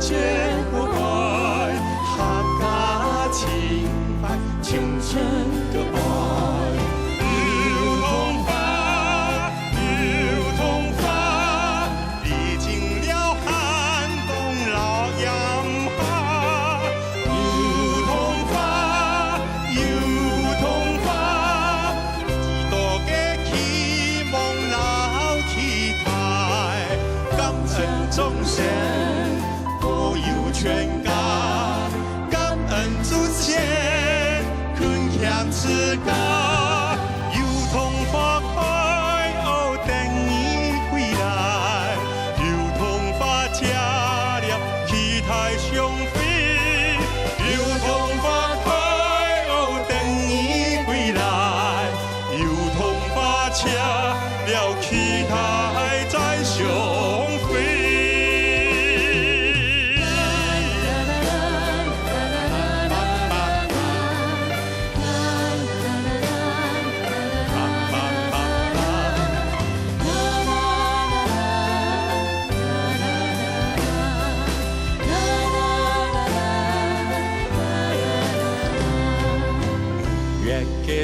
绝不爱，客家情怀像真个爱。流通花，流通花，历经了寒冬老炎夏。流通花，流通花，几多嘅期望老期待，感恩众生。全家感恩祖先，恳向自家，有痛花开哦，等你归来，有痛花加了期待相飞，有痛花开哦，等你归来，有痛花加了期待再相飞。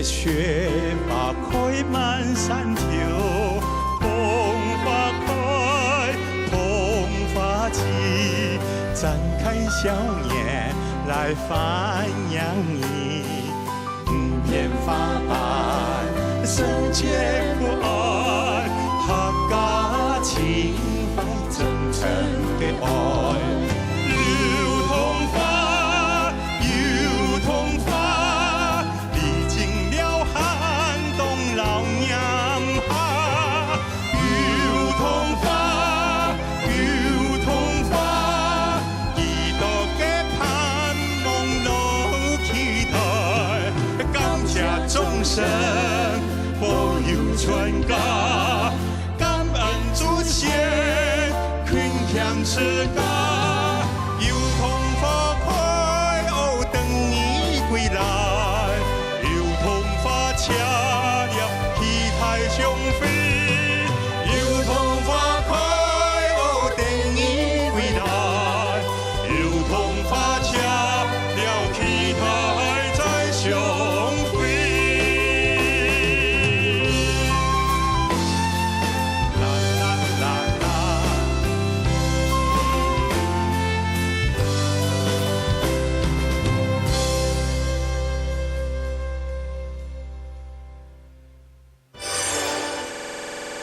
雪花开满山丘，桐花开，桐花季，展开笑颜来繁阳你。变花瓣，圣洁可爱，客家情怀真诚的爱。流通花，流通花。老娘下，有痛花，有痛花，几多嘅盼望老期待，感谢众生保佑全家，感恩祖先劝向自家，有痛花开哦，等你归来，有痛花恰。相飞，有痛花开哦，等你归来，有痛花。